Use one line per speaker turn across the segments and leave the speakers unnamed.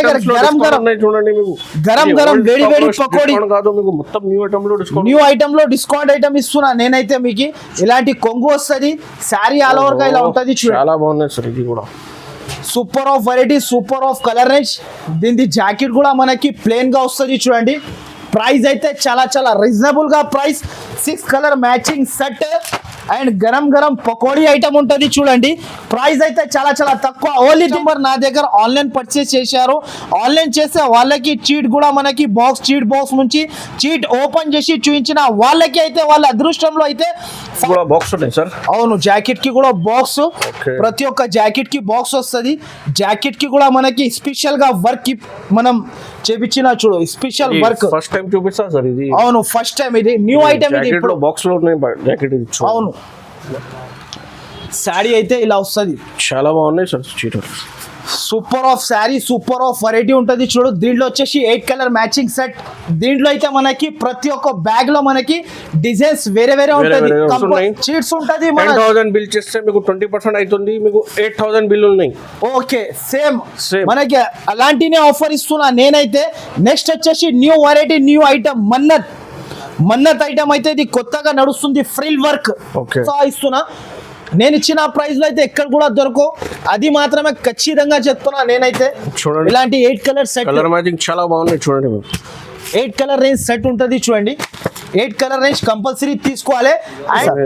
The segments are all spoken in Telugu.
దగ్గర గరం గరం
చూడండి, మీకు
గరం గరం వేడి వేడి పకోడీ
కాదు, మీకు మొత్తం
న్యూ ఐటమ్ లో డిస్కౌంట్ ఐటమ్ ఇస్తున్నా నేనైతే. మీకు ఇలాంటి కొంగు వస్తుంది, శారీ ఆల్ ఓవర్ గా ఇలా ఉంటది.
చాలా బాగున్నాయి సార్, ఇది కూడా
super of variety, super of colour range. దీని జాకెట్ కూడా మనకి ప్లేన్ గా వస్తుంది చూడండి. ప్రైస్ అయితే చాలా చాలా రీజనబుల్ గా price. 6 colour matching set and గరం గరం పకోడీ ఐటమ్ ఉంటుంది చూడండి. ప్రైస్ అయితే చాలా చాలా తక్కువ. ఓన్లీ నెంబర్ నా దగ్గర ఆన్లైన్ పర్చేస్ చేశారు. ఆన్లైన్ చేసే వాళ్ళకి చీట్ కూడా మనకి బాక్స్, చీట్ బాక్స్ నుంచి చీట్ ఓపెన్ చేసి చూపించిన వాళ్ళకి అయితే వాళ్ళ అదృష్టంలో అయితే
బాక్స్ ఉన్నాయి సార్.
అవును, జాకెట్ కి కూడా బాక్స్, ప్రతి ఒక్క జాకెట్ కి బాక్స్ వస్తుంది. జాకెట్ కి కూడా మనకి స్పెషల్ గా వర్క్ మనం చేపించిన చూడు, స్పెషల్ వర్క్.
ఫస్ట్ టైం చూపిస్తా సార్ ఇది.
అవును, ఫస్ట్ టైం ఇది న్యూ ఐటమ్ ఇది. ఇప్పుడు
బాక్స్ లో ఉన్నాయి జాకెట్ ఇది.
అవును, శారీ అయితే ఇలా వస్తుంది.
చాలా బాగున్నాయి sir cheater.
Super of sari, super of variety ఉంటుంది చూడు. దీంట్లో వచ్చేసి 8 కలర్ మ్యాచింగ్ సెట్. దీంట్లో అయితే మనకి ప్రతి ఒక్క బ్యాగ్ లో మనకి డిజైన్స్ వేరే వేరే ఉంటుంది. చీట్స్ ఉంటుంది.
10,000 బిల్ చేస్తే మీకు 20% అవుతుంది, మీకు 8,000 బిల్ ఉన్నాయి.
ఓకే, సేమ్ మనకి అలాంటినే ఆఫర్ ఇస్తున్నా నేనైతే. నెక్స్ట్ వచ్చేసి new variety, new item Mannat item అయితే ఇది కొత్తగా నడుస్తుంది, ఫ్రిల్ వర్క్ ఇస్తున్నా. నేను ఇచ్చిన ప్రైస్ లో అయితే ఎక్కడ కూడా దొరకవు, అది మాత్రమే ఖచ్చితంగా చెప్తున్నా నేనైతే. చూడండి, ఇలాంటి 8 కలర్ సెట్,
కలర్ మ్యాచింగ్ చాలా బాగున్నాయి చూడండి.
8 కలర్ రేంజ్ సెట్ ఉంటుంది చూడండి. 8 కలర్ రేంజ్ కంపల్సరీ తీసుకోవాలి.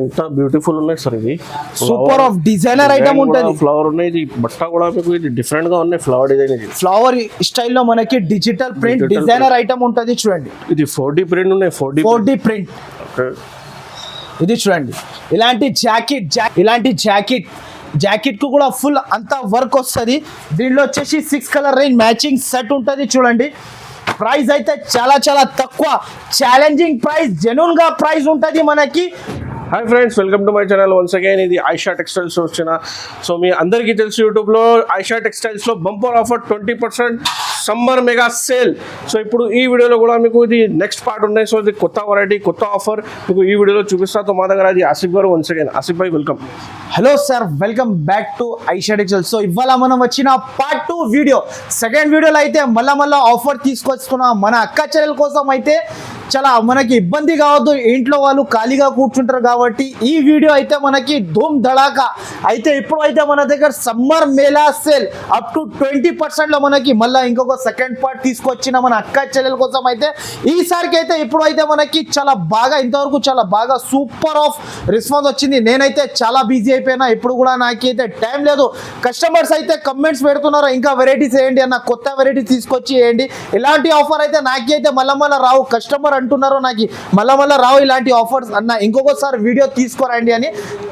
ఎంత బ్యూటిఫుల్ ఉన్నాయి సార్ ఇది.
సూపర్ ఆఫ్ డిజైనర్ ఐటమ్ ఉంటుంది.
ఫ్లవర్ ఉన్నాయి, ఇది బట్ట కూడా మీకు ఇది డిఫరెంట్ గా ఉన్నాయి. ఫ్లవర్ డిజైన్, ఇది
ఫ్లవర్ స్టైల్లో మనకి డిజిటల్ ప్రింట్ డిజైనర్ ఐటమ్ ఉంటుంది చూడండి.
ఇది 4D ప్రింట్ ఉన్నాయి. 4D
ప్రింట్ ఇది చూడండి. ఇలాంటి జాకెట్ కు కూడా ఫుల్ అంతా వర్క్ వస్తుంది. దీనిలో వచ్చేసి 6 కలర్ రేంజ్ మ్యాచింగ్ సెట్ ఉంటుంది చూడండి. ప్రైస్ అయితే చాలా చాలా తక్కువ, ఛాలెంజింగ్ ప్రైస్, జెన్యూన్ గా ప్రైస్ ఉంటుంది మనకి.
Hi friends, welcome to my channel once again. ఇది ఆయిషా టెక్స్టైల్స్ వచ్చిన. సో మీ అందరికీ తెలుసు, యూట్యూబ్లో ఆయిషా టెక్స్టైల్స్లో bumper offer 20% summer mega sale. So ఇప్పుడు ఈ వీడియోలో కూడా మీకు ఇది నెక్స్ట్ పార్ట్ ఉన్నాయి. సో ఇది కొత్త వెరైటీ, కొత్త ఆఫర్ మీకు ఈ వీడియోలో చూపిస్తాను. మా దగ్గర అది ఆసిఫ్ గారు once again. Asif Bhai, welcome.
Hello sir, welcome back to Ayesha textiles. So ఇవాళ మనం వచ్చిన పార్ట్ 2 వీడియో. సెకండ్ వీడియోలో అయితే మళ్ళా ఆఫర్ తీసుకొచ్చుకున్నాం మన అక్క చెల్లెల కోసం. అయితే చాలా మనకి ఇబ్బంది కావద్దు, ఇంట్లో వాళ్ళు ఖాళీగా కూర్చుంటారు కాబట్టి ఈ వీడియో అయితే మనకి ధూమ్ ధడాకా. అయితే ఇప్పుడు అయితే మన దగ్గర summer Mela sale up to 20% లో మనకి మళ్ళీ ఇంకొక సెకండ్ పార్ట్ తీసుకొచ్చిన మన అక్క చెల్లెల కోసం. అయితే ఈసారికి అయితే ఇప్పుడు అయితే మనకి చాలా బాగా, ఇంతవరకు చాలా బాగా సూపర్ ఆఫ్ రెస్పాన్స్ వచ్చింది. నేనైతే చాలా బిజీ అయిపోయినా, ఇప్పుడు కూడా నాకైతే టైం లేదు. కస్టమర్స్ అయితే కమెంట్స్ పెడుతున్నారు, ఇంకా వెరైటీస్ వేయండి అన్న, కొత్త వెరైటీస్ తీసుకొచ్చి వేయండి. ఇలాంటి ఆఫర్ అయితే నాకైతే మళ్ళా రావు. కస్టమర్ అంటున్నారు నాకు మళ్ళా రావు ఇలాంటి ఆఫర్స్ అన్న, ఇంకొకసారి వీడియో తీసుకోరండి అని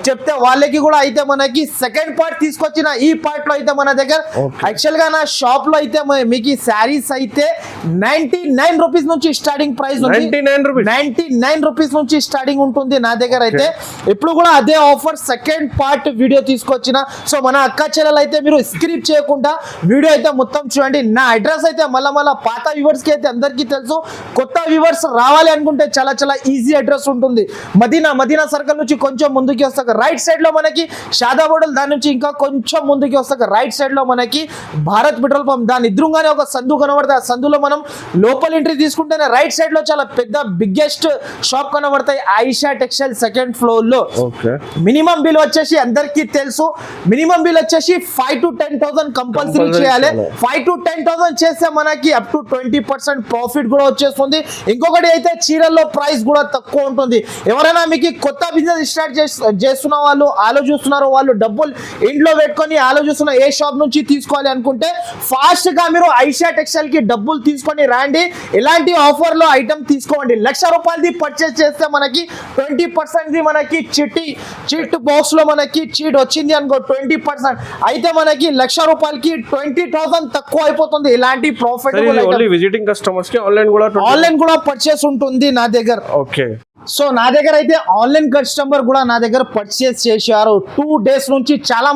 చెప్తే వాళ్ళకి కూడా అయితే మనకి సెకండ్ పార్ట్ తీసుకొచ్చిన. ఈ పార్ట్ లో అయితే మన దగ్గర యాక్చువల్ గా నా షాప్ లో అయితే మీకు శారీస్ అయితే 99 రూపీస్ నుంచి స్టార్టింగ్ ప్రైస్, 99 రూపీస్ నుంచి స్టార్టింగ్ ఉంటుంది నా దగ్గర. అయితే ఇప్పుడు కూడా అదే ఆఫర్ సెకండ్ పార్ట్ వీడియో తీసుకొచ్చిన. సో మన అక్క చెల్లెలు అయితే మీరు స్క్రిప్ట్ చేయకుండా వీడియో అయితే మొత్తం చూడండి. నా అడ్రస్ అయితే మళ్ళా పాత వ్యూవర్స్ కి అయితే అందరికీ తెలుసు, కొత్త వ్యూవర్స్ రావాలి అనుకుంటే చాలా చాలా ఈజీ అడ్రస్ ఉంటుంది. మదీనా సర్కిల్ నుంచి కొంచెం ముందుకి వస్తాక రైట్ సైడ్ లో మనకి షాదా హోటల్, దాని నుంచి ఇంకా కొంచెం ముందుకి వస్తాక రైట్ సైడ్ లో మనకి భారత్ పెట్రోల్ పంప్, దాని ఎదురుగానే ఒక సందు కనబడతాయి. ఆ సందులో మనం లోపల ఎంట్రీ తీసుకుంటేనే రైట్ సైడ్ లో చాలా పెద్ద బిగ్గెస్ట్ షాప్ కనబడతాయి, ఆయిషా టెక్స్టైల్ సెకండ్ ఫ్లోర్ లో. మినిమం బిల్ వచ్చేసి అందరికీ తెలుసు, మినిమం బిల్ వచ్చేసి 5 to 10,000 కంపల్సరీ చేయాలి. 5 to 10,000 చేస్తే మనకి అప్ టు 20% ప్రాఫిట్ కూడా వచ్చేస్తుంది. ఇంకొకటి అయితే చీరల్లో ప్రైస్ కూడా తక్కువ ఉంటుంది. ఎవరైనా మీకు కొత్త బిజినెస్ స్టార్ట్ చేస్తున్న వాళ్ళు, ఆలోచిస్తున్నారు, వాళ్ళు డబ్బులు ఇంట్లో పెట్టుకొని ఆలోచిస్తున్న ఏ షాప్ నుంచి తీసుకోవాలి అనుకుంటే ఫాస్ట్ గా మీరు ఆయిషా టెక్స్టైల్ కి డబ్బులు తీసుకొని రండి. ఇలాంటి ఆఫర్ లో ఐటమ్ తీసుకోండి. 1,00,000 రూపాయలది పర్చేస్ చేస్తే మనకి 20% మనకి చీట్ బాక్స్ లో మనకి చీట్ వచ్చింది అనుకో 20%, అయితే మనకి 1,00,000 రూపాయలకి 20,000 తక్కువ అయిపోతుంది. ఇలాంటి ప్రాఫిట్
విజిటింగ్ కస్టమర్స్ కి ఆన్లైన్ కూడా
పర్చేస్ ఉంటుంది నా దగ్గర.
ఓకే,
సో నా దగ్గర అయితే ఆన్లైన్ కస్టమర్ కూడా నా దగ్గర పర్చేస్ చేశారు 2 days నుంచి. చాలా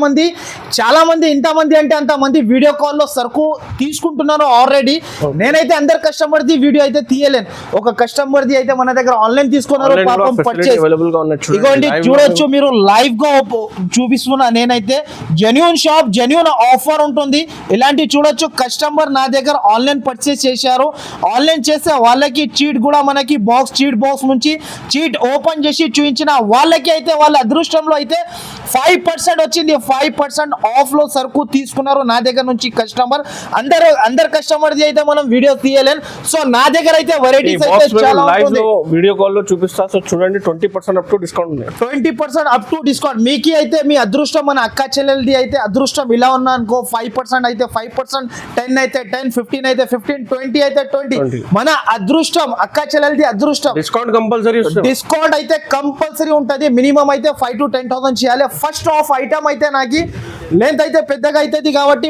మంది ఇంతమంది అంటే అంతమంది వీడియో కాల్లో సరుకు తీసుకుంటున్నారు ఆల్రెడీ. నేనైతే అందరు కస్టమర్ది వీడియో అయితే తీయలేను. ఒక కస్టమర్ది అయితే మన దగ్గర ఆన్లైన్ తీసుకున్నారు పాపం పర్చేస్. ఇగోండి చూడొచ్చు మీరు, లైవ్ గా చూపిస్తున్నా. నేనైతే జెన్యూన్ షాప్, జెన్యూన్ ఆఫర్ ఉంటుంది. ఇలాంటివి చూడొచ్చు. కస్టమర్ నా దగ్గర ఆన్లైన్ పర్చేస్ చేశారు. ఆన్లైన్ చేస్తే వాళ్ళకి చీట్ కూడా మనకి చీట్ బాక్స్ నుంచి చీట్ ఓపెన్ చేసి చూపించిన వాళ్ళకి అయితే వాళ్ళ అదృష్టంలో అయితే 5% వచ్చింది. 5% ఆఫ్ లో సరుకు తీసుకున్నారు నా దగ్గర నుంచి కస్టమర్. అందరు కస్టమర్ది అయితే మనం వీడియో తీయలేం. సో నా దగ్గర అయితే వెరైటీస్ అయితే చాలా ఉంటుంది.
వీడియో కాల్ లో చూపిస్తా. సో చూడండి 20% అప్ టు డిస్కౌంట్ ఉంది.
20% అప్ టు డిస్కౌంట్. మీకు అయితే మీ అదృష్టం, మన అక్క చెల్లెలది అయితే అదృష్టం ఇలా ఉన్నా అనుకో. 5% అయితే 5%, 10 అయితే 10, 15 అయితే 15, 20 అయితే 20. మన అదృష్టం, అక్క చెల్లెలది అదృష్టం.
డిస్కౌంట్ కంపల్సరీ,
డిస్కౌంట్ అయితే కంపల్సరీ ఉంటుంది. మినిమం అయితే 5,000 to 10,000 చేయాలి. ఫస్ట్ ఆఫ్ ఐటమ్ అయితే నాకు లెంత్ అయితే పెద్దగా అవుతుంది కాబట్టి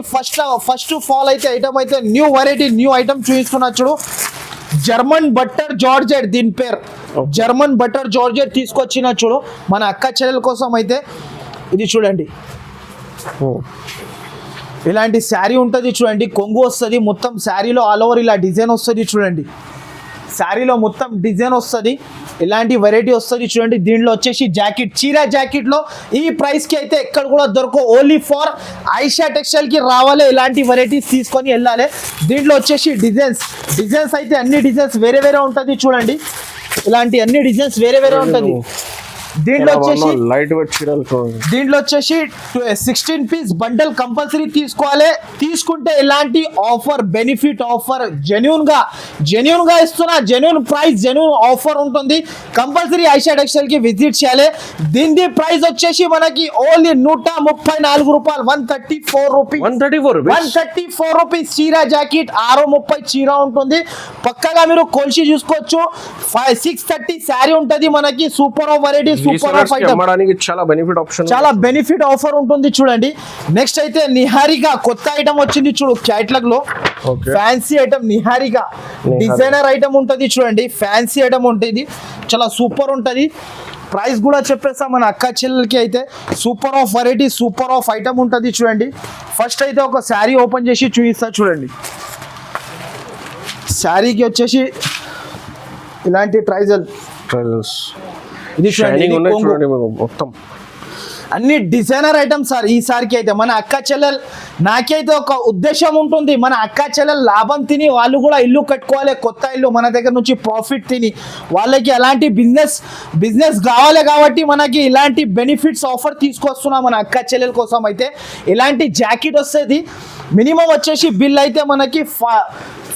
ఫస్ట్ ఫాల్ అయితే ఐటమ్ అయితే న్యూ వెరైటీ, న్యూ ఐటమ్ చూపిస్తున్నా చూడు. జర్మన్ బట్టర్ జార్జెట్, దీని పేరు జర్మన్ బట్టర్ జార్జెట్ తీసుకొచ్చిన చూడు మన అక్క చెల్లెల కోసం అయితే. ఇది చూడండి, ఇలాంటి శారీ ఉంటుంది చూడండి. కొంగు వస్తుంది మొత్తం శారీలో, ఆల్ ఓవర్ ఇలా డిజైన్ వస్తుంది చూడండి. శారీలో మొత్తం డిజైన్ వస్తుంది, ఇలాంటి వెరైటీ వస్తుంది చూడండి. దీంట్లో వచ్చేసి జాకెట్, చీర జాకెట్లో ఈ ప్రైస్కి అయితే ఎక్కడ కూడా దొరకవు. ఓన్లీ ఫర్ ఐషా టెక్స్టైల్కి రావాలి, ఇలాంటి వెరైటీస్ తీసుకొని వెళ్ళాలి. దీంట్లో వచ్చేసి డిజైన్స్ అయితే అన్ని డిజైన్స్ వేరే వేరే ఉంటుంది చూడండి. ఇలాంటి అన్ని డిజైన్స్ వేరే వేరే ఉంటుంది. దీంట్లో వచ్చేసి 16 piece బండల్ కంపల్సరీ తీసుకోవాలి. తీసుకుంటే ఇలాంటి ఆఫర్, బెనిఫిట్ ఆఫర్, జెన్యూన్ గా ఇస్తున్నా. జెన్యూన్ ప్రైస్, జెన్యూన్ ఆఫర్ ఉంటుంది. కంపల్సరీ ఐషా టెక్స్టైల్ కి విజిట్ చేయాలి. దీని ప్రైస్ వచ్చేసి మనకి ఓన్లీ 134 రూపాయలు, 134 రూపీస్, 134 రూపీస్. చీర జాకెట్ 630 చీర ఉంటుంది. పక్కగా మీరు కొలిసి చూసుకోవచ్చు. 630 శారీ ఉంటుంది మనకి. సూపర్ ఆఫ్ వెరైటీ, చాలా బెనిఫిట్ ఆఫర్ ఉంటుంది చూడండి. నెక్స్ట్ అయితే నిహారిగా కొత్త ఐటమ్ వచ్చింది చూడు. క్యాట్లాగ్ లో ఫ్యాన్సీ ఐటమ్ నిహారిగా డిజైనర్ ఐటమ్ ఉంటుంది చూడండి. ఫ్యాన్సీ ఐటమ్ ఉంటుంది, చాలా సూపర్ ఉంటుంది. ప్రైస్ కూడా చెప్పేస్తాం మన అక్క చెల్లెలకి అయితే. Super of variety, super of item ఉంటుంది చూడండి. ఫస్ట్ అయితే ఒక శారీ ఓపెన్ చేసి చూపిస్తా చూడండి. శారీకి వచ్చేసి ఇలాంటి ట్రైజల్స్, ఇది చూడండి మొత్తం అన్ని డిజైనర్ ఐటమ్స్ సార్. ఈసారికి అయితే మన అక్క చెల్లెలు, నాకైతే ఒక ఉద్దేశం ఉంటుంది, మన అక్క చెల్లెలు లాభం తిని వాళ్ళు కూడా ఇల్లు కట్టుకోవాలి, కొత్త ఇల్లు మన దగ్గర నుంచి ప్రాఫిట్ తిని వాళ్ళకి అలాంటి బిజినెస్ కావాలి కాబట్టి మనకి ఇలాంటి బెనిఫిట్స్ ఆఫర్ తీసుకొస్తున్నాం మన అక్క చెల్లెల కోసం. అయితే ఇలాంటి జాకెట్ వస్తుంది. మినిమం వచ్చేసి బిల్ అయితే మనకి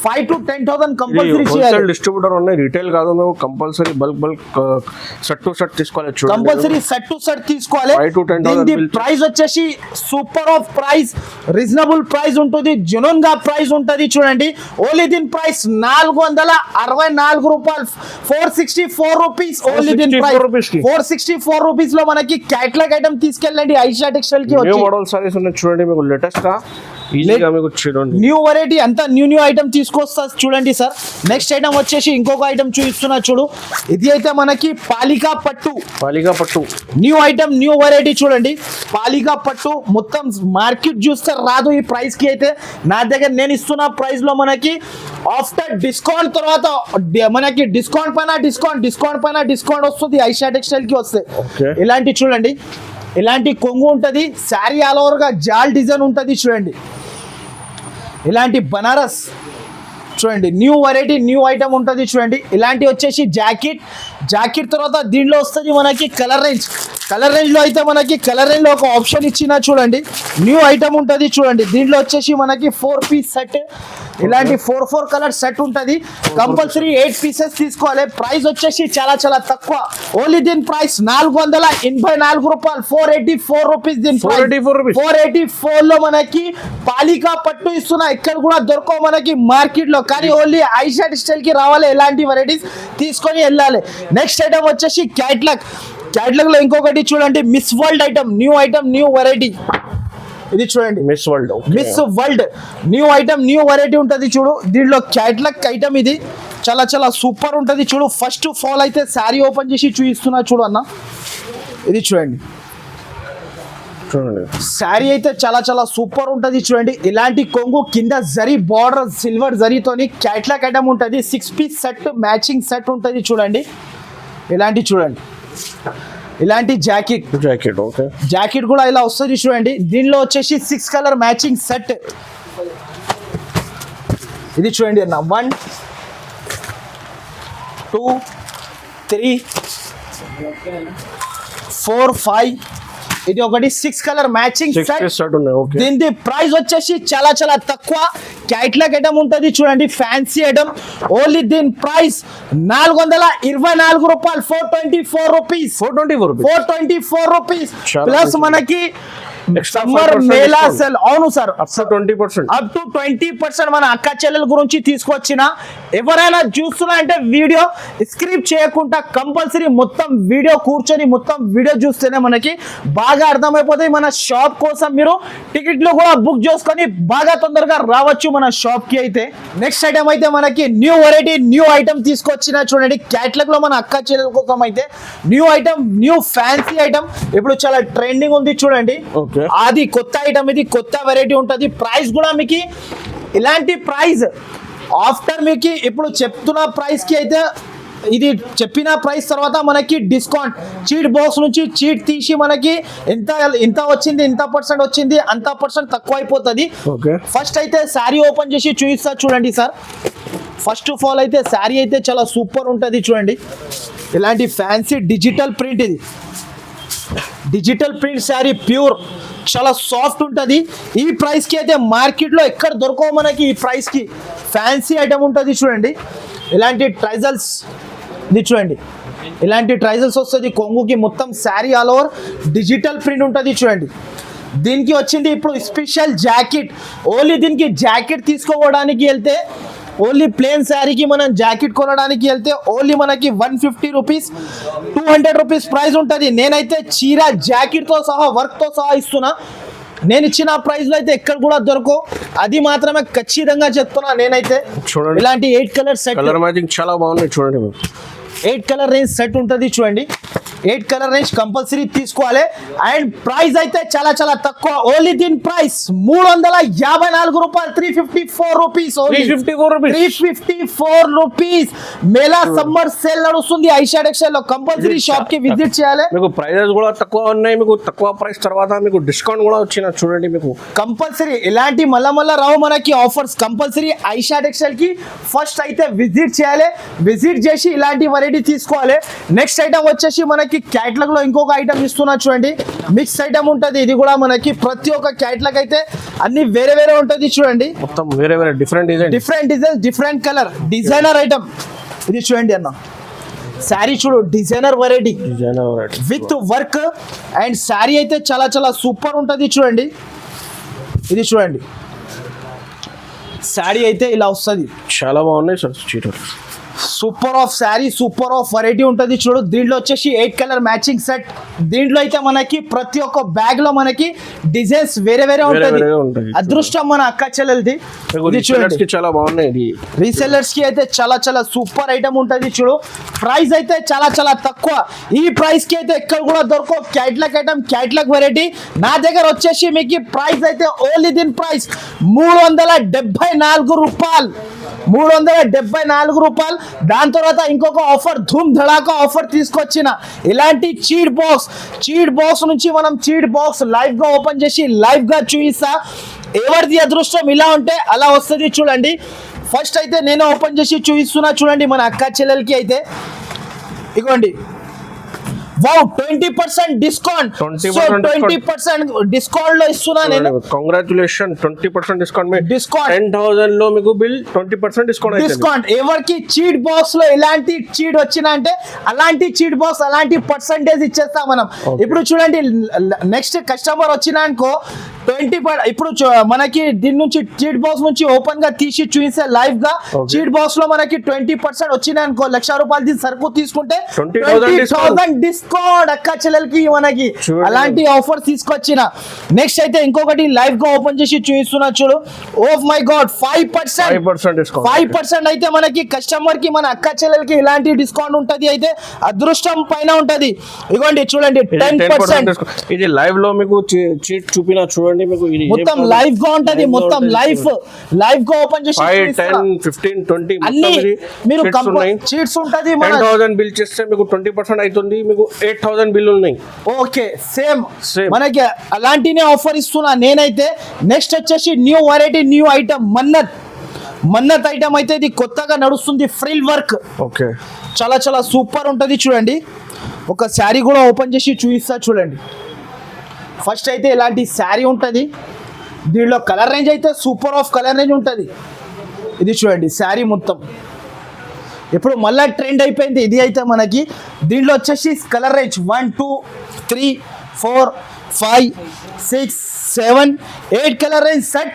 5,000 to 10,000 కంపల్సరీ చేయాలి.
డిస్ట్రిబ్యూటర్ ఉన్నాయి, రిటైల్ కాదు. మేము compulsory bulk set to set తీసుకోవాలి.
కంపల్సరీ సెట్ టు సెట్ తీసుకోవాలి. ప్రైస్ వచ్చేసి super of price, reasonable price ఉంటుంది, జెన్యూన్ గా ప్రైస్ ఉంటుంది చూడండి. ఓన్లీ దీని ప్రైస్ 464 రూపాయలు, 464 రూపీస్. ఓన్లీ దీని ప్రైస్ 464 రూపీస్ లో మనకి క్యాటలాగ్ ఐటమ్ తీసుకెళ్ళండి ఐషా టెక్స్టైల్ కి.
మోడల్ సారీస్ ఉన్నాయి చూడండి, మీకు లేటెస్ట్ గా ఈజీగా మీకు చూడండి.
న్యూ వెరైటీ అంతా న్యూ ఐటమ్ తీసుకొస్తా చూడండి సార్. నెక్స్ట్ ఐటమ్ వచ్చేసి ఇంకొక ఐటమ్ చూపిస్తున్నా చూడు. ఇది అయితే మనకి పాలికా పట్టు న్యూ ఐటమ్, న్యూ వెరైటీ చూడండి. పాలికా పట్టు మొత్తం మార్కెట్ చూస్తే రాదు ఈ ప్రైస్ కి. అయితే నా దగ్గర నేను ఇస్తున్న ప్రైస్ లో మనకి ఆఫ్టర్ డిస్కౌంట్ తర్వాత మనకి డిస్కౌంట్ పైన డిస్కౌంట్ వస్తుంది ఐషా టెక్స్టైల్ కి వస్తే. ఇలాంటి చూడండి, ఇలాంటి కొంగు ఉంటుంది. శారీ ఆల్ ఓవర్ గా జాల్ డిజైన్ ఉంటుంది చూడండి. ఇలాంటి బనారస్ చూడండి, న్యూ వెరైటీ, న్యూ ఐటమ్ ఉంటుంది చూడండి. ఇలాంటి వచ్చేసి జాకెట్ తర్వాత దీంట్లో వస్తుంది మనకి కలర్ రేంజ్ లో అయితే మనకి కలర్ రేంజ్ లో ఒక ఆప్షన్ ఇచ్చిన చూడండి. న్యూ ఐటమ్ ఉంటుంది చూడండి. దీంట్లో వచ్చేసి మనకి 4 piece సెట్, ఇలాంటి 4 కలర్ సెట్ ఉంటుంది. కంపల్సరీ 8 pieces తీసుకోవాలి. ప్రైస్ వచ్చేసి చాలా తక్కువ. ఓన్లీ దీని ప్రైస్ 484 రూపాయలు, 484 రూపీస్. దీని 484 లో మనకి పాలికా పట్టు ఇస్తున్నా. ఇక్కడ కూడా దొరకవు మనకి మార్కెట్ లో, కానీ ఓన్లీ ఐషా టెక్స్టైల్ కి రావాలి, ఎలాంటి వెరైటీస్ తీసుకొని వెళ్ళాలి. నెక్స్ట్ ఐటమ్ వచ్చేసి క్యాట్లాగ్ లో ఇంకొకటి చూడండి, miss world item, new variety. ఇది చూడండి, miss world new item, new variety ఉంటుంది చూడు. దీంట్లో క్యాట్లాగ్ ఐటమ్ ఇది చాలా చాలా సూపర్ ఉంటుంది చూడు. ఫస్ట్ ఆఫ్ ఆల్ అయితే శారీ ఓపెన్ చేసి చూపిస్తున్నా చూడు అన్న. ఇది చూడండి,
చూడండి
శారీ అయితే చాలా చాలా సూపర్ ఉంటుంది చూడండి. ఇలాంటి కొంగు కింద జరీ బార్డర్ సిల్వర్ జరీతోని క్యాట్లాగ్ ఐటమ్ ఉంటుంది. 6 పీస్ సెట్ మ్యాచింగ్ సెట్ ఉంటుంది చూడండి. ఇలాంటి చూడండి, ఇలాంటి జాకెట్
ఓకే.
జాకెట్ కూడా ఇలా వస్తుంది చూడండి. దీనిలో వచ్చేసి 6 కలర్ మ్యాచింగ్ సెట్. ఇది చూడండి అన్న, 1 2 3 4 5 ఇది ఒకటి 6 కలర్ మ్యాచింగ్ సెట్. దీని ప్రైస్ వచ్చేసి చాలా చాలా తక్కువ. క్యాట్లాగ్ ఐటమ్ ఉంటుంది చూడండి, ఫ్యాన్సీ ఐటమ్. ఓన్లీ దీని ప్రైస్ 424 రూపాయలు, 424 రూపీస్, 424 రూపీస్ ప్లస్ మనకి సమ్మర్ మేళా సెల్. అవును సార్, అప్ టు 20% మన అక్క చెల్లెల గురించి తీసుకొచ్చిన. ఎవరైనా చూస్తున్నా అంటే వీడియో స్క్రిప్ట్ చేయకుండా కంపల్సరీ మొత్తం వీడియో కూర్చొని మొత్తం వీడియో చూస్తేనే మనకి బాగా అర్థమైపోతాయి. మన షాప్ కోసం మీరు టికెట్లు కూడా బుక్ చేసుకొని బాగా తొందరగా రావచ్చు మన షాప్ కి. అయితే నెక్స్ట్ ఐటమ్ అయితే మనకి న్యూ వెరైటీ న్యూ ఐటమ్ తీసుకొచ్చిన చూడండి. క్యాట్లాగ్ లో మన అక్క చెల్లెల కోసం అయితే new item, new fancy item ఇప్పుడు చాలా ట్రెండింగ్ ఉంది చూడండి. అది కొత్త ఐటమ్, ఇది కొత్త వెరైటీ ఉంటుంది. ప్రైస్ కూడా మీకు ఇలాంటి ప్రైస్ ఆఫ్టర్ మీకు ఇప్పుడు చెప్తున్న ప్రైస్ కి అయితే ఇది చెప్పిన ప్రైస్ తర్వాత మనకి డిస్కౌంట్ చీట్ బాక్స్ నుంచి చీట్ తీసి మనకి ఎంత వచ్చింది, ఇంత పర్సెంట్ వచ్చింది, అంత పర్సెంట్ తక్కువ అయిపోతుంది. ఫస్ట్ అయితే శారీ ఓపెన్ చేసి చూపిస్తా చూడండి సార్. ఫస్ట్ ఆఫ్ ఆల్ అయితే శారీ అయితే చాలా సూపర్ ఉంటుంది చూడండి. ఇలాంటి ఫ్యాన్సీ డిజిటల్ ప్రింట్, ఇది డిజిటల్ ప్రింట్ శారీ ప్యూర్, చాలా సాఫ్ట్ ఉంటుంది. ఈ ప్రైస్కి అయితే మార్కెట్లో ఎక్కడ దొరకవు మనకి. ఈ ప్రైస్కి ఫ్యాన్సీ ఐటమ్ ఉంటుంది చూడండి. ఇలాంటి ట్రైజల్స్, ఇది చూడండి, ఇలాంటి ట్రైజల్స్ వస్తుంది కొంగుకి. మొత్తం sari all over digital print ఉంటుంది చూడండి. దీనికి వచ్చింది ఇప్పుడు స్పెషల్ జాకెట్. ఓన్లీ దీనికి జాకెట్ తీసుకోవడానికి వెళ్తే, ఓన్లీ ప్లేన్ శారీకి మనం జాకెట్ కొనడానికి వెళ్తే ఓన్లీ మనకి 150 రూపీస్, 200 రూపీస్ ప్రైస్ ఉంటుంది. నేనైతే చీర జాకెట్తో సహా వర్క్తో సహా ఇస్తున్నా. నేను ఇచ్చిన ప్రైస్లో అయితే ఎక్కడ కూడా దొరకవు, అది మాత్రమే ఖచ్చితంగా చెప్తున్నా నేనైతే.
చూడండి
ఇలాంటి 8 కలర్ సెట్,
కలర్ మ్యాచింగ్ చాలా బాగుంది చూడండి.
8 కలర్ రేంజ్ సెట్ ఉంటుంది చూడండి. 8 కలర్ రేంజ్ కంపల్సరీ తీసుకోవాలి. అండ్ ప్రైస్ అయితే చాలా చాలా తక్కువ. ఓన్లీ దీని ప్రైస్ 354 రూపాయలు, 354 rupees, 354 rupees. Mela summer sale నడుస్తుంది ఐషా టెక్స్టైల్ లో. కంపల్సరీ షాప్ కి విజిట్ చేయాలి.
మీకు ప్రైజెస్ కూడా తక్కువ ఉన్నాయి. మీకు తక్కువ ప్రైస్ తర్వాత మీకు డిస్కౌంట్ కూడా వచ్చిన చూడండి. మీకు
కంపల్సరీ ఇలాంటి మళ్ళా రావు మనకి ఆఫర్స్. కంపల్సరీ ఐషా టెక్స్టైల్ కి ఫస్ట్ అయితే విజిట్ చేయాలి. విజిట్ చేసి ఇలాంటి వెరైటీ తీసుకోవాలి. నెక్స్ట్ ఐటమ్ వచ్చేసి మనకి క్యాట్లాగ్ లో ఇంకొక ఐటమ్ ఇస్తున్నా చూడండి. మిక్స్ ఐటమ్ ఉంటుంది. ఇది కూడా మనకి ప్రతి ఒక్క క్యాట్లాగ్ అయితే అన్ని వేరే వేరే ఉంటుంది చూడండి.
మొత్తం వేరే వేరే different design,
different colour designer item. ఇది చూడండి అన్న, శారీ చూడు, designer variety with work. And sari అయితే చాలా చాలా సూపర్ ఉంటుంది చూడండి. ఇది చూడండి, శారీ అయితే ఇలా వస్తుంది.
చాలా బాగున్నాయి సార్ చీరలు.
Super of sari, super of variety ఉంటుంది చూడు. దీంట్లో వచ్చేసి 8 కలర్ మ్యాచింగ్ సెట్. దీంట్లో అయితే మనకి ప్రతి ఒక్క బ్యాగ్ లో మనకి డిజైన్స్ వేరే వేరే ఉంటుంది. అదృష్టం మన అక్క చెల్లెలది.
చాలా బాగున్నాయి.
రీసెల్లర్స్ కి అయితే చాలా చాలా సూపర్ ఐటమ్ ఉంటుంది చూడు. ప్రైస్ అయితే చాలా చాలా తక్కువ. ఈ ప్రైస్ కి అయితే ఎక్కడ కూడా దొరకవు. Catalogue item, catalogue variety. నా దగ్గర వచ్చేసి మీకు ప్రైస్ అయితే ఓన్లీ దీని ప్రైస్ 374 రూపాయలు, 374 రూపాయలు. దాని తర్వాత ఇంకొక ఆఫర్, ధూమ్ ధడాకా ఆఫర్ తీసుకొచ్చిన. ఇలాంటి చీట్ బాక్స్ నుంచి మనం చీట్ బాక్స్ లైవ్ గా ఓపెన్ చేసి లైవ్ గా చూపిస్తా. ఎవరిది అదృష్టం ఇలా ఉంటే అలా వస్తుంది చూడండి. ఫస్ట్ అయితే నేను ఓపెన్ చేసి చూపిస్తున్నా చూడండి మన అక్క చెల్లెలకి అయితే. ఇగోండి, వావ్, 20% డిస్కౌంట్. 20% డిస్కౌంట్ లో ఇస్తున్నా నేను.
Congratulation, 20% discount. 10,000 లో మీకు బిల్ 20% డిస్కౌంట్.
ఎవరికి చీట్ బాక్స్ లో ఎలాంటి చీట్ వచ్చినా అంటే అలాంటి చీట్ బాక్స్, అలాంటి పర్సంటేజ్ ఇచ్చేస్తాం మనం. ఇప్పుడు చూడండి, నెక్స్ట్ కస్టమర్ వచ్చినా అనుకో 20 ఇప్పుడు మనకి దీని నుంచి చీట్ బాక్స్ నుంచి ఓపెన్ గా తీసి చూపిస్తే లైవ్ గా చీట్ బాక్స్ లో మనకి 20% వచ్చినాయి అనుకో, 1,00,000 రూపాయలు సరుకు తీసుకుంటే 20,000 డిస్కౌంట్ అక్క చెల్లెలకి మనకి అలాంటి ఆఫర్ తీసుకొచ్చిన. నెక్స్ట్ అయితే ఇంకొకటి లైవ్ గా ఓపెన్ చేసి చూపిస్తున్నా చూడు. ఓ మై గాడ్ 5% అయితే మనకి కస్టమర్ కి మన అక్క చెల్లెలకి ఇలాంటి డిస్కౌంట్ ఉంటది. అయితే అదృష్టం పైన ఉంటది. ఇదిగోండి చూడండి 10%.
ఇది లైవ్ లో మీకు చీట్ చూపినా చూడండి, మీకు ఇది
మొత్తం లైవ్ గా ఉంటది. మొత్తం లైవ్ గా ఓపెన్ చేసి
5, 10, 15, 20
అన్ని మీరు చీట్స్ ఉంటది.
10,000 బిల్ చేస్తే మీకు 20% అవుతుంది, మీకు 8,000 బిల్లు ఉన్నాయి.
ఓకే సేమ్ మనకి అలాంటినే ఆఫర్ ఇస్తున్నా నేనైతే. నెక్స్ట్ వచ్చేసి new variety new item Mannat item అయితే ఇది కొత్తగా నడుస్తుంది. ఫ్రిల్ వర్క్
ఓకే,
చాలా చాలా సూపర్ ఉంటుంది. చూడండి ఒక శారీ కూడా ఓపెన్ చేసి చూపిస్తా చూడండి. ఫస్ట్ అయితే ఇలాంటి శారీ ఉంటుంది. దీనిలో కలర్ రేంజ్ అయితే సూపర్ ఆఫ్ కలర్ రేంజ్ ఉంటుంది. ఇది చూడండి శారీ మొత్తం ఇప్పుడు మళ్ళీ ట్రెండ్ అయిపోయింది. ఇది అయితే మనకి దీంట్లో వచ్చేసి colour range 1, 2, 3, 4, 5, 6, 7, 8 colour range set.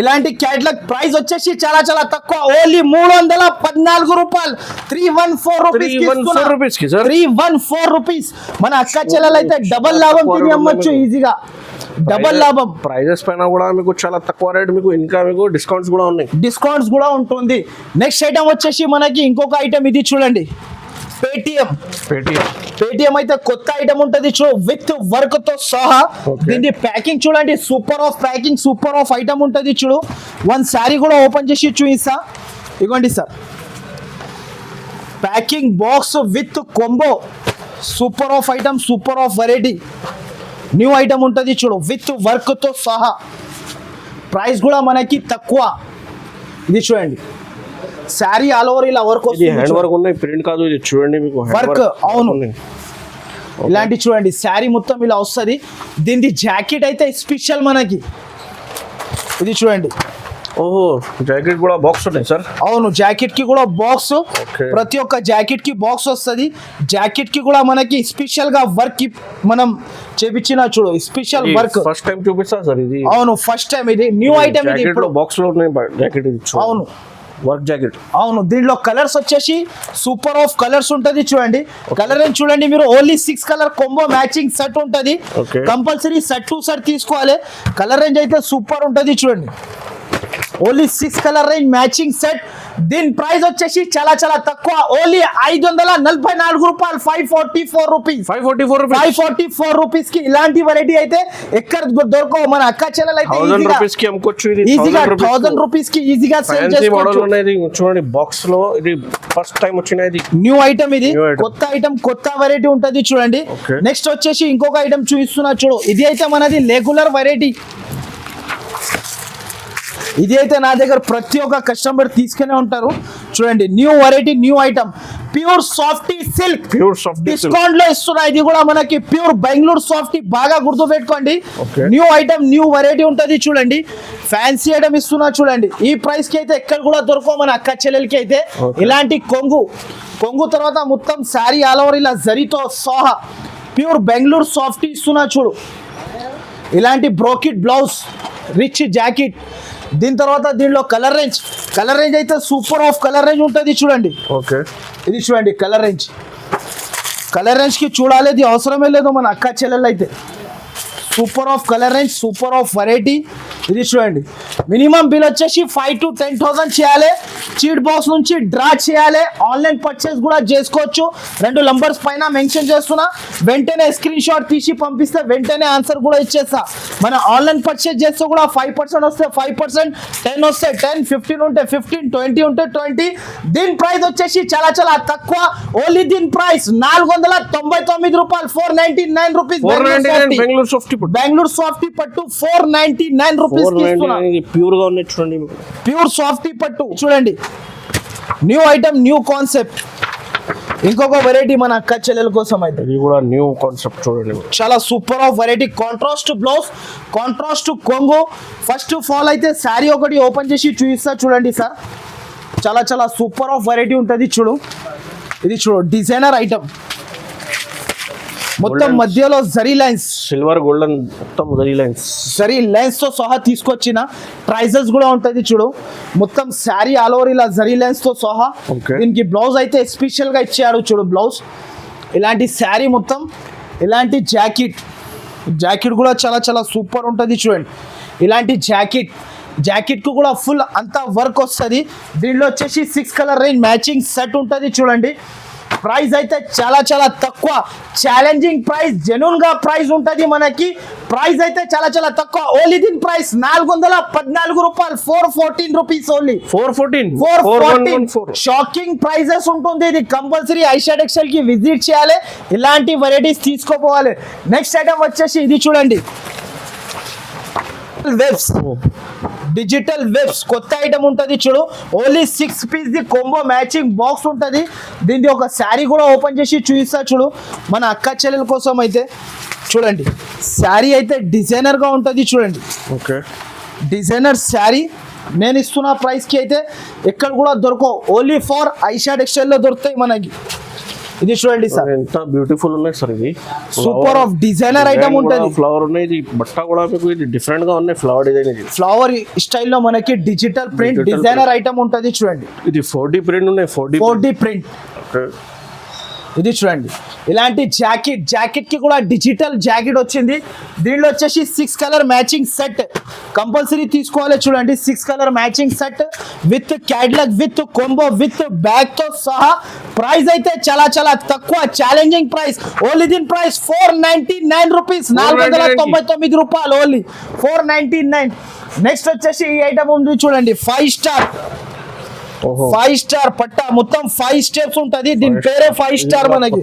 ఇలాంటి క్యాట్లాగ్ ప్రైస్ వచ్చేసి చాలా చాలా తక్కువ, ఓన్లీ 314 రూపాయలు. 314 రూపీస్. మన అక్క చెల్లెలు అయితే డబల్ లాభం తిని అమ్మొచ్చు ఈజీగా. డబల్ లాభం.
ప్రైజెస్ పైన కూడా మీకు చాలా తక్కువ రేట్, మీకు ఇంకా మీకు డిస్కౌంట్స్ కూడా ఉంటుంది. నెక్స్ట్ ఐటమ్ వచ్చేసి మనకి ఇంకొక ఐటమ్ ఇది చూడండి. పేటిఎం అయితే కొత్త ఐటమ్ ఉంటుంది విత్ వర్క్ తో సహా. దీని ప్యాకింగ్ చూడండి, సూపర్ ఆఫ్ ఐటమ్ ఉంటుంది చూడు. వన్ శారీ కూడా ఓపెన్ చేసి చూపిస్తా. ఇవ్వండి sir, packing box with combo, super of item, super of variety new item ఉంటుంది చూడు విత్ వర్క్ తో సహా. ప్రైస్ కూడా మనకి తక్కువ. ఇది చూడండి శారీ ఆల్ ఓవర్ ఇలా వర్క్ వస్తుంది. హ్యాండ్ వర్క్ ఉన్నాయి, ప్రింట్ కాదు. ఇది చూడండి మీకు
వర్క్. అవును, ఇలాంటి చూడండి శారీ మొత్తం ఇలా వస్తుంది. దీని జాకెట్ అయితే స్పెషల్ మనకి. ఇది చూడండి.
ఓహో, జాకెట్ కూడా బాక్స్ ఉన్నాయి సార్.
అవును, జాకెట్ కి కూడా బాక్స్. ప్రతి ఒక్క జాకెట్ కి బాక్స్ వస్తుంది. జాకెట్ కి కూడా మనకి స్పెషల్ గా వర్క్ మనం చేపించిన చూడు, స్పెషల్ వర్క్.
ఫస్ట్ టైం చూపిస్తా సార్ ఇది.
అవును, ఫస్ట్ టైం. ఇది న్యూ ఐటమ్. ఇది ఇప్పుడు
బాక్స్ లో ఉన్నాయి జాకెట్. ఇది
అవును,
వర్క్ జాకెట్.
అవును, దీంట్లో కలర్స్ వచ్చేసి సూపర్ ఆఫ్ కలర్స్ ఉంటుంది చూడండి. కలర్ అని చూడండి మీరు, only 6 colour combo matching set ఉంటుంది. కంపల్సరీ సెట్ టు సెట్ తీసుకోవాలి. కలర్ రేంజ్ అయితే సూపర్ ఉంటుంది చూడండి. Only 6 colour range matching set. దీని ప్రైస్ వచ్చేసి చాలా చాలా తక్కువ, ఓన్లీ 544 రూపాయలు. 544 రూపీస్ కి ఇలాంటి వెరైటీ అయితే ఎక్కడ దొరకవు. మన అక్క చెల్లెలు అయితే ఈజీగా 1000 రూపీస్ కి ఈజీగా సేల్ చేసుకోవచ్చు.
చూడండి బాక్స్ లో ఇది ఫస్ట్ టైం వచ్చిన
న్యూ ఐటమ్. ఇది కొత్త ఐటమ్, కొత్త వెరైటీ ఉంటుంది చూడండి. నెక్స్ట్ వచ్చేసి ఇంకొక ఐటమ్ చూపిస్తున్నా చూడు. ఇది అయితే మనది రెగ్యులర్ వెరైటీ. ఇది అయితే నా దగ్గర ప్రతి ఒక్క కస్టమర్ తీసుకునే ఉంటారు చూడండి. New variety new item, pure softy silk discount లో ఇస్తున్నా. ఇది కూడా మనకి ప్యూర్ బెంగళూరు సాఫ్టీ, బాగా గుర్తు పెట్టుకోండి. న్యూ ఐటమ్ న్యూ వెరైటీ ఉంటుంది చూడండి. ఫ్యాన్సీ ఐటమ్ ఇస్తున్నా చూడండి. ఈ ప్రైస్ కి అయితే ఎక్కడ కూడా దొరకవు మన అక్క చెల్లెలకి అయితే. ఇలాంటి కొంగు తర్వాత మొత్తం శారీ ఆల్ ఓవర్ ఇలా జరీతో సహా ప్యూర్ బెంగళూరు సాఫ్టీ ఇస్తున్నా చూడు. ఇలాంటి బ్రోకెట్ బ్లౌజ్, రిచ్ జాకెట్. దీని తర్వాత దీనిలో కలర్ రేంజ్ అయితే సూపర్ ఆఫ్ కలర్ రేంజ్ ఉంటుంది చూడండి.
ఓకే,
ఇది చూడండి కలర్ రేంజ్ కి చూడాలి, ఇది అవసరమే లేదు మన అక్క చెల్లెలు అయితే. Super of colour range, super of variety. ఇది చూడండి, మినిమం బిల్ వచ్చేసి 5,000 to 10,000 చేయాలి. చీట్ బాక్స్ నుంచి డ్రా చేయాలి. ఆన్లైన్ పర్చేస్ కూడా చేసుకోవచ్చు. 2 నంబర్స్ పైన మెన్షన్ చేస్తున్నా. వెంటనే స్క్రీన్ షాట్ తీసి పంపిస్తే వెంటనే ఆన్సర్ కూడా ఇచ్చేస్తా. మన ఆన్లైన్ పర్చేస్ చేస్తే కూడా 5% వస్తే 5%, 10 వస్తే 10, 15 ఉంటే 15, 20 ఉంటే 20. దీని ప్రైస్ వచ్చేసి చాలా చాలా తక్కువ, ఓన్లీ దీని ప్రైస్ 499 రూపాయలు. 499 రూపీస్. బెంగళూరు సాఫ్టీ పట్టు 499 రూపీస్.
ప్యూర్ గా ఉన్నాయి చూడండి,
ప్యూర్ సాఫ్టీ పట్టు చూడండి. New item, new concept. ఇంకొక వెరైటీ మన అక్క చెల్లెల కోసం అయితే
ఇది కూడా న్యూ కాన్సెప్ట్ చూడండి.
చాలా super of variety. Contrast blouse, contrast కొంగు. ఫస్ట్ ఆఫ్ ఆల్ అయితే శారీ ఒకటి ఓపెన్ చేసి చూపిస్తా చూడండి సార్. చాలా చాలా సూపర్ ఆఫ్ వెరైటీ ఉంటుంది చూడు. ఇది చూడు డిజైనర్ ఐటమ్. మొత్తం మధ్యలో జరీ లైన్స్
సిల్వర్ గోల్డెన్ మొత్తం జరీ లైన్స్
తో సహా తీసుకొచ్చిన ట్రైజల్స్ కూడా ఉంటుంది చూడు. మొత్తం శారీ ఆల్ ఓవర్ ఇలా జరీ లైన్స్ తో సహా.
Okay.
దీనికి బ్లౌజ్ అయితే స్పెషల్ గా ఇచ్చాడు చూడు. బ్లౌజ్ ఇలాంటి శారీ మొత్తం ఇలాంటి జాకెట్ కూడా చాలా చాలా సూపర్ ఉంటుంది చూడండి. ఇలాంటి జాకెట్ కు కూడా ఫుల్ అంతా వర్క్ వస్తుంది. దీనిలో వచ్చేసి 6 కలర్ రేంజ్ మ్యాచింగ్ సెట్ ఉంటుంది చూడండి. ప్రైస్ అయితే చాలా చాలా తక్కువ, ఛాలెంజింగ్ ప్రైస్, జెన్యూన్ గా ప్రైస్ ఉంటుంది మనకి. ప్రైస్ అయితే చాలా చాలా తక్కువ. ఓన్లీ దీని ప్రైస్ 414 రూపాయలు, 414 రూపీస్ ఓన్లీ.
414
షాకింగ్ ప్రైజెస్ ఉంటుంది. ఇది కంపల్సరీ ఐషా టెక్స్టైల్ కి విజిట్ చేయాలి, ఇలాంటి వెరైటీస్ తీసుకోపోవాలి. నెక్స్ట్ ఐటమ్ వచ్చేసి ఇది చూడండి, వెబ్స్, డిజిటల్ వెబ్స్ కొత్త ఐటమ్ ఉంటుంది చూడు. Only 6 piece the combo matching box ఉంటుంది. దీన్ని ఒక శారీ కూడా ఓపెన్ చేసి చూపిస్తా చూడు మన అక్క చెల్లెల కోసం. అయితే చూడండి, శారీ అయితే డిజైనర్ గా ఉంటుంది చూడండి.
ఓకే,
డిజైనర్ శారీ నేను ఇస్తున్న ప్రైస్ కి అయితే ఎక్కడ కూడా దొరకవు. ఓన్లీ ఫర్ ఐషా టెక్స్టైల్ లో దొరుకుతాయి మనకి. ఇది చూడండి సార్,
ఎంత బ్యూటిఫుల్ ఉన్నాయి సార్. ఇది
సూపర్ ఆఫ్ డిజైనర్ ఐటమ్ ఉంటుంది.
ఫ్లవర్ ఉన్నాయి, ఇది బట్ట కూడా మీకు ఇది డిఫరెంట్ గా ఉన్నాయి. ఫ్లవర్ డిజైన్, ఇది
ఫ్లవర్ స్టైల్లో మనకి డిజిటల్ ప్రింట్ డిజైనర్ ఐటమ్ ఉంటుంది చూడండి.
ఇది 4D ప్రింట్ ఉన్నాయి.
4D print. ఇది చూడండి, ఇలాంటి జాకెట్ కి కూడా డిజిటల్ జాకెట్ వచ్చింది. దీనిలో వచ్చేసి 6 కలర్ మ్యాచింగ్ సెట్ కంపల్సరీ తీసుకోవాలి చూడండి. 6 colour matching set with catalogue, with combo, with bag తో సహా. ప్రైస్ అయితే చాలా చాలా తక్కువ, ఛాలెంజింగ్ ప్రైస్. ఓన్లీ దీని ప్రైస్ 499 రూపీస్, 499 రూపాయలు ఓన్లీ 499. నెక్స్ట్ వచ్చేసి ఈ ఐటమ్ ఉంది చూడండి, 5 స్టార్ పట్టా, మొత్తం 5 స్టెప్స్ ఉంటుంది. దీని పేరే 5 స్టార్. మనకి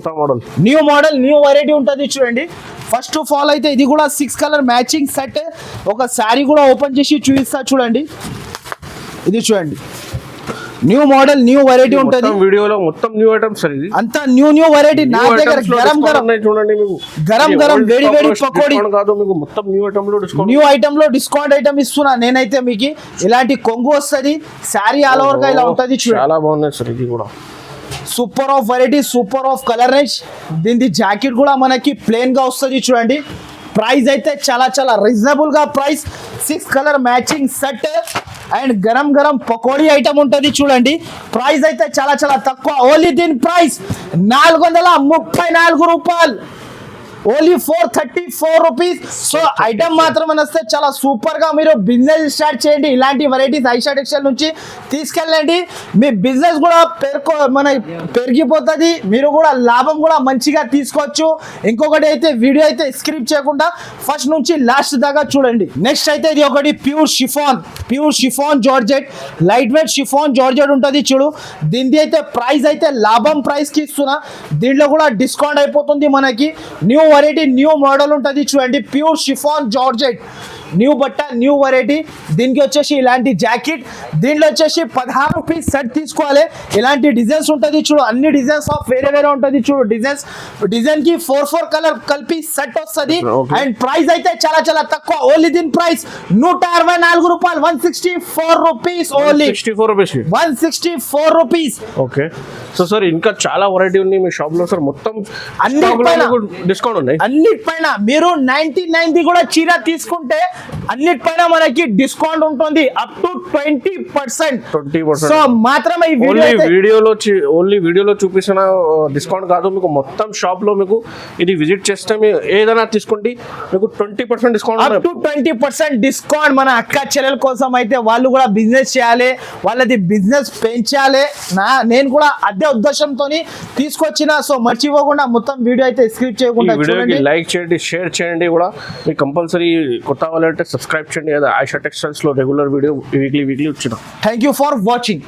న్యూ మోడల్, న్యూ వెరైటీ ఉంటుంది చూడండి. ఫస్ట్ ఆఫ్ ఆల్ అయితే ఇది కూడా 6 కలర్ మ్యాచింగ్ సెట్. ఒక శారీ కూడా ఓపెన్ చేసి చూపిస్తా చూడండి. ఇది చూడండి, న్యూ మోడల్, న్యూ వెరైటీ ఉంటుంది.
వీడియోలో మొత్తం న్యూ ఐటమ్స్ సార్. ఇది
అంతా న్యూ వెరైటీ. నా దగ్గర
చూడండి, మీకు
గరం వేడి పకోడీ
కాదు, మీకు మొత్తం
న్యూ ఐటమ్ లో డిస్కౌంట్ ఐటమ్ ఇస్తున్నా నేనైతే. మీకు ఇలాంటి కొంగు వస్తుంది, శారీ ఆల్ ఓవర్ గా ఇలా ఉంటుంది చూడండి.
చాలా బాగున్నాయి సార్. ఇది కూడా
super of variety, super of colour range. దీని జాకెట్ కూడా మనకి ప్లెయిన్ గా వస్తుంది చూడండి. ప్రైస్ అయితే చాలా చాలా రీజనబుల్ గా price. 6 colour matching set and గరం పకోడీ ఐటమ్ ఉంటుంది చూడండి. ప్రైస్ అయితే చాలా చాలా తక్కువ. ఓన్లీ దీని ప్రైస్ 434 రూపాయలు, ఓన్లీ 434 రూపీస్. సో ఐటమ్ మాత్రం వస్తే చాలా సూపర్ గా మీరు బిజినెస్ స్టార్ట్ చేయండి. ఇలాంటి వెరైటీస్ ఐషా టెక్స్టైల్ నుంచి తీసుకెళ్ళండి. మీ బిజినెస్ కూడా పెరిగిపోతుంది, మీరు కూడా లాభం కూడా మంచిగా తీసుకోవచ్చు. ఇంకొకటి అయితే వీడియో అయితే స్క్రిప్ చేయకుండా ఫస్ట్ నుంచి లాస్ట్ దాకా చూడండి. నెక్స్ట్ అయితే ఇది ఒకటి pure chiffon georgette, light weight chiffon georgette ఉంటుంది చూడు. దీనిది అయితే ప్రైస్ అయితే లాభం ప్రైస్ కి ఇస్తున్నా. దీంట్లో కూడా డిస్కౌంట్ అయిపోతుంది మనకి. న్యూ వెరైటీ, న్యూ మోడల్ ఉంటుంది చూడండి. ప్యూర్ షిఫాన్ జార్జెట్, న్యూ బట్ట, న్యూ వెరైటీ. దీనికి వచ్చేసి ఇలాంటి జాకెట్. దీంట్లో వచ్చేసి 16 పీస్ సెట్ తీసుకోవాలి. ఇలాంటి డిజైన్స్ ఉంటుంది చూడు, అన్ని డిజైన్స్ ఆఫ్ వేరే ఉంటుంది చూడు. డిజైన్ కి 4 కలర్ కలిపి సెట్ వస్తుంది. అండ్ ప్రైస్ అయితే చాలా చాలా తక్కువ. ఓన్లీ దీని ప్రైస్ 164 రూపాయలు, 164 rupees only. 164 rupees.
Okay. So sir ఇంకా చాలా వెరైటీ ఉంది మీ షాప్ లో సార్. మొత్తం
అన్నిటిపైన
డిస్కౌంట్ ఉన్నాయి.
అన్నిటిపైన మీరు 99 కూడా చీర తీసుకుంటే అన్నిటిపైన మనకి డిస్కౌంట్ ఉంటుంది అప్ టు 20%. సో మాత్రమే ఈ
వీడియోలో చూపిస్తున్న డిస్కౌంట్ కాదు, మీకు మొత్తం షాప్ లో మీకు ఇది విజిట్ చేస్తే మీరు ఏదైనా తీసుకోండి, మీకు 20% డిస్కౌంట్,
అప్ టు 20% డిస్కౌంట్. మన అక్క చెల్లెల కోసం అయితే వాళ్ళు కూడా బిజినెస్ చేయాలి, వాళ్ళది బిజినెస్ పెంచాలి. నేను కూడా అదే ఉద్దేశంతో తీసుకొచ్చిన. సో మర్చిపోకుండా మొత్తం వీడియో అయితే స్క్రిప్ట్ చేయకుండా చూడండి,
లైక్ చేయండి, షేర్ చేయండి. కూడా మీకు కంపల్సరీ కొత్త వాళ్ళంటే సబ్స్క్రైబ్ చేయండి. ఐషా టెక్స్టైల్స్ లో రెగ్యులర్ వీడియో వీక్లీ వచ్చిన.
Thank you for watching.